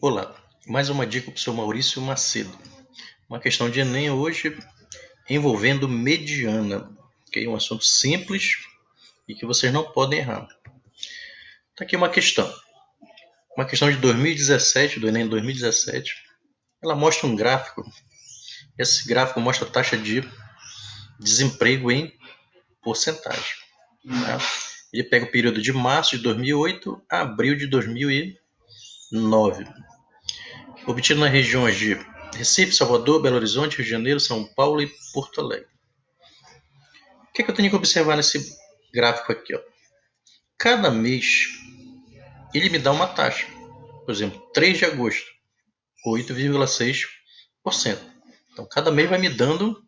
Olá, mais uma dica para o seu Maurício Macedo. Uma questão de Enem hoje envolvendo mediana, ok? Um assunto simples e que vocês não podem errar. Está aqui uma questão de 2017, do Enem 2017. Ela mostra um gráfico. Esse gráfico mostra a taxa de desemprego em porcentagem. Tá? Ele pega o período de março de 2008 a abril de 2009. Obtido nas regiões de Recife, Salvador, Belo Horizonte, Rio de Janeiro, São Paulo e Porto Alegre. O que eu tenho que observar nesse gráfico aqui? Cada mês ele me dá uma taxa. Por exemplo, 3 de agosto, 8,6%. Então, cada mês vai me dando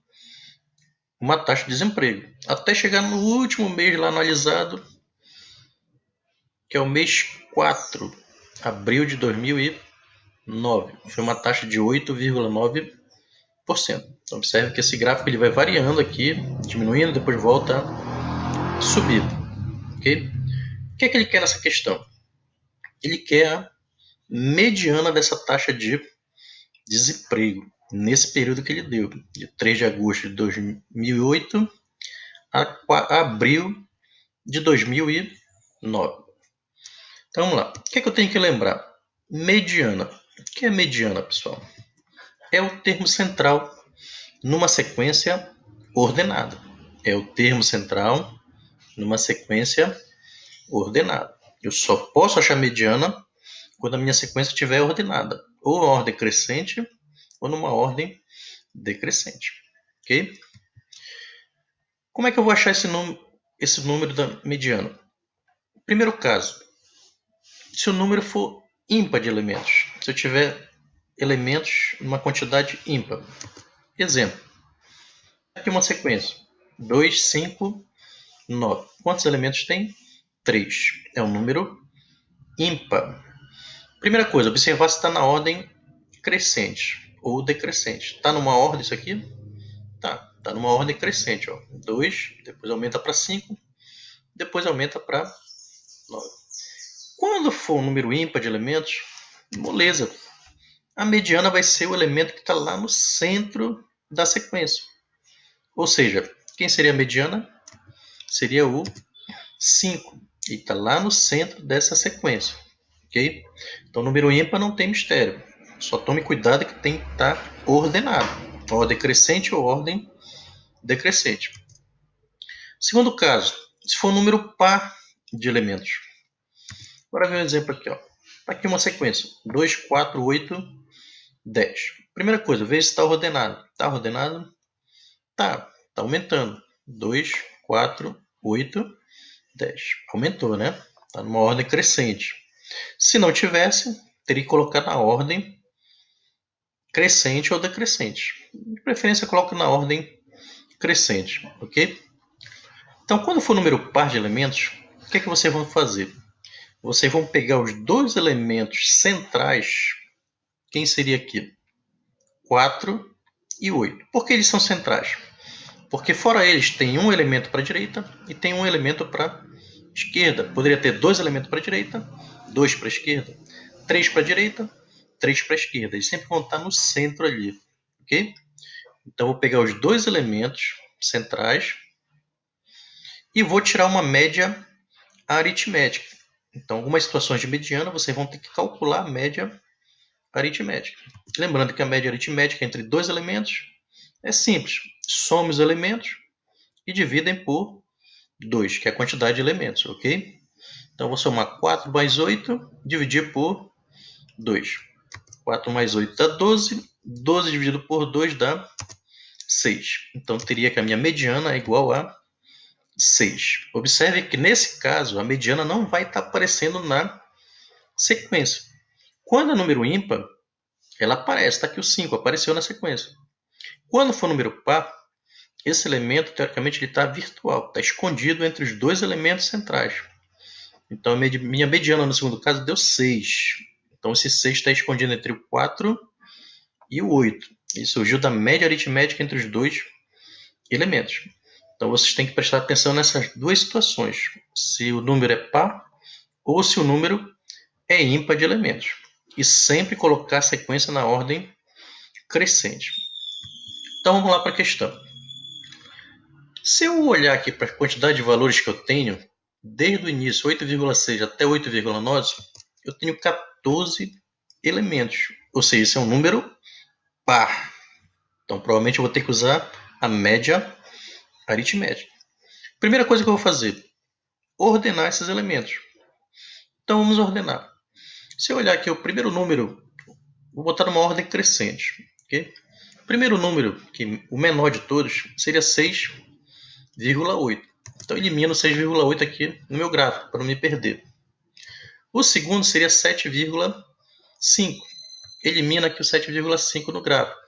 uma taxa de desemprego. Até chegar no último mês lá analisado, que é o mês 4, abril de 2009. Foi uma taxa de 8,9%. Então, observe que esse gráfico ele vai variando aqui, diminuindo, depois volta a subir. Okay? O que é que ele quer nessa questão? Ele quer a mediana dessa taxa de desemprego nesse período que ele deu, de 3 de agosto de 2008 a abril de 2009. Então vamos lá. O que é que eu tenho que lembrar? Mediana. O que é mediana, pessoal? É o termo central numa sequência ordenada. É o termo central numa sequência ordenada. Eu só posso achar mediana quando a minha sequência estiver ordenada, ou uma ordem crescente ou numa ordem decrescente. Ok? Como é que eu vou achar esse número da mediana? Primeiro caso, se o número for ímpar de elementos, se eu tiver elementos numa quantidade ímpar. Exemplo, aqui uma sequência, 2, 5, 9. Quantos elementos tem? 3. É um número ímpar. Primeira coisa, observar se está na ordem crescente ou decrescente. Está numa ordem isso aqui? Tá numa ordem crescente. 2, depois aumenta para 5, depois aumenta para 9. Quando for um número ímpar de elementos, moleza. A mediana vai ser o elemento que está lá no centro da sequência. Ou seja, quem seria a mediana? Seria o 5. E está lá no centro dessa sequência. Okay? Então, número ímpar não tem mistério. Só tome cuidado que tem que estar ordenado. Ordem crescente ou ordem decrescente. Segundo caso, se for um número par de elementos. Agora vem um exemplo aqui. Está aqui uma sequência. 2, 4, 8, 10. Primeira coisa, veja se está ordenado. Está ordenado? Tá aumentando. 2, 4, 8, 10. Aumentou, né? Está numa ordem crescente. Se não tivesse, teria que colocar na ordem crescente ou decrescente. De preferência, coloque na ordem crescente, ok? Então, quando for número par de elementos, o que é que vocês vão fazer? Vocês vão pegar os dois elementos centrais. Quem seria aqui? 4 e 8. Por que eles são centrais? Porque fora eles tem um elemento para a direita e tem um elemento para a esquerda. Poderia ter 2 elementos para a direita, 2 para a esquerda, 3 para a direita, 3 para a esquerda. Eles sempre vão estar no centro ali. Ok? Então, vou pegar os dois elementos centrais e vou tirar uma média aritmética. Então, algumas situações de mediana, vocês vão ter que calcular a média aritmética. Lembrando que a média aritmética entre dois elementos é simples. Some os elementos e dividem por 2, que é a quantidade de elementos, ok? Então, vou somar 4 mais 8, dividir por 2. 4 mais 8 dá 12. 12 dividido por 2 dá 6. Então, teria que a minha mediana é igual a 6. Observe que, nesse caso, a mediana não vai estar aparecendo na sequência. Quando é número ímpar, ela aparece. Está aqui o 5, apareceu na sequência. Quando for número par, esse elemento, teoricamente, ele está virtual. Está escondido entre os dois elementos centrais. Então, a minha mediana, no segundo caso, deu 6. Então, esse 6 está escondido entre o 4 e o 8. Ele surgiu da média aritmética entre os dois elementos. Então, vocês têm que prestar atenção nessas duas situações. Se o número é par ou se o número é ímpar de elementos. e sempre colocar a sequência na ordem crescente. Então vamos lá para a questão. Se eu olhar aqui para a quantidade de valores que eu tenho, desde o início 8,6 até 8,9, eu tenho 14 elementos. Ou seja, isso é um número par. Então provavelmente eu vou ter que usar a média aritmética. Primeira coisa que eu vou fazer, ordenar esses elementos. Então vamos ordenar. Se eu olhar aqui o primeiro número, vou botar numa ordem crescente. Okay? O primeiro número, que o menor de todos, seria 6,8. Então elimino 6,8 aqui no meu gráfico, para não me perder. O segundo seria 7,5. Elimina aqui o 7,5 no gráfico.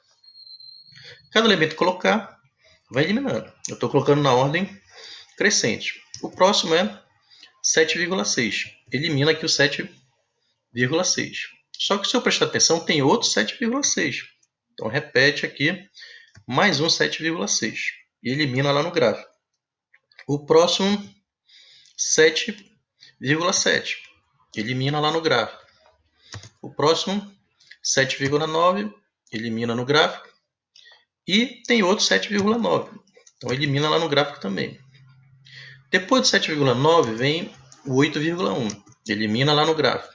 Cada elemento que colocar, vai eliminando. Eu estou colocando na ordem crescente. O próximo é 7,6. Elimina aqui o 7,6. Só que se eu prestar atenção, tem outro 7,6. Então repete aqui, mais um 7,6. E elimina lá no gráfico. O próximo, 7,7. Elimina lá no gráfico. O próximo, 7,9. Elimina no gráfico. E tem outro 7,9. Então elimina lá no gráfico também. Depois do 7,9 vem o 8,1. Elimina lá no gráfico.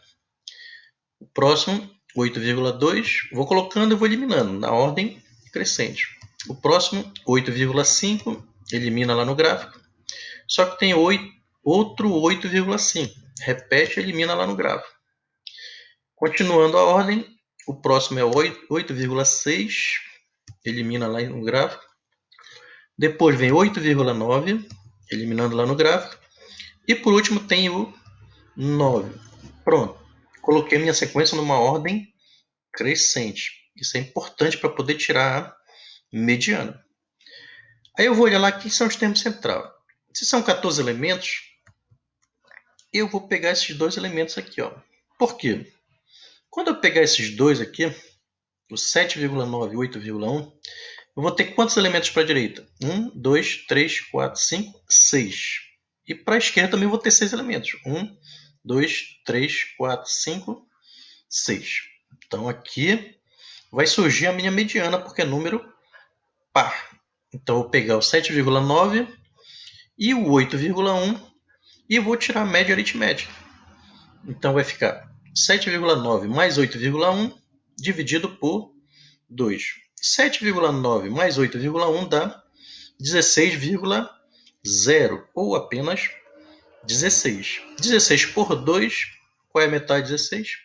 O próximo, 8,2. Vou colocando e vou eliminando na ordem crescente. O próximo, 8,5. Elimina lá no gráfico. Só que tem outro 8,5. Repete e elimina lá no gráfico. Continuando a ordem, o próximo é 8,6. Elimina lá no gráfico. Depois vem 8,9. Eliminando lá no gráfico. E por último tem o 9. Pronto. Coloquei minha sequência numa ordem crescente. Isso é importante para poder tirar a mediana. Aí eu vou olhar lá quem são os termos centrais. Se são 14 elementos, eu vou pegar esses dois elementos aqui. Ó. Por quê? Quando eu pegar esses dois aqui, o 7,9 e 8,1, eu vou ter quantos elementos para a direita? 1, 2, 3, 4, 5, 6. E para a esquerda também vou ter 6 elementos. 1, 2, 3, 4, 5, 6. Então aqui vai surgir a minha mediana, porque é número par. Então eu vou pegar o 7,9 e o 8,1 e vou tirar a média aritmética. Então vai ficar 7,9 mais 8,1 dividido por 2. 7,9 mais 8,1 dá 16,0 ou apenas 16. 16 por 2, qual é a metade de 16?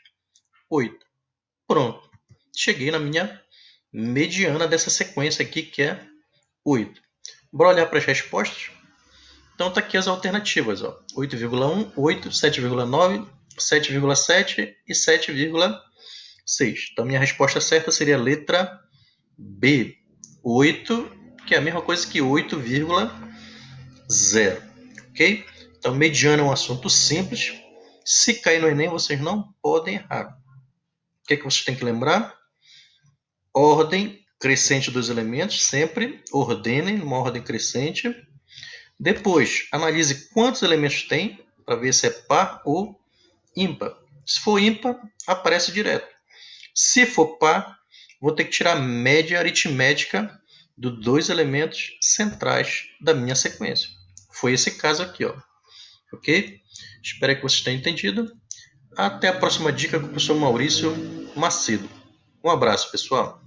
8. Pronto. Cheguei na minha mediana dessa sequência aqui, que é 8. Bora olhar para as respostas? Então tá aqui as alternativas, ó. 8,1, 8, 7,9, 7,7 e 7,6. Então minha resposta certa seria a letra B, 8, que é a mesma coisa que 8,0. Ok? Então mediana é um assunto simples. Se cair no Enem, vocês não podem errar. O que é que vocês têm que lembrar? Ordem crescente dos elementos, sempre ordenem numa ordem crescente. Depois, analise quantos elementos tem, para ver se é par ou ímpar. Se for ímpar, aparece direto. Se for par, vou ter que tirar a média aritmética dos dois elementos centrais da minha sequência. Foi esse caso aqui, ó. Ok? Espero que vocês tenham entendido. Até a próxima dica com o professor Maurício Macedo. Um abraço, pessoal.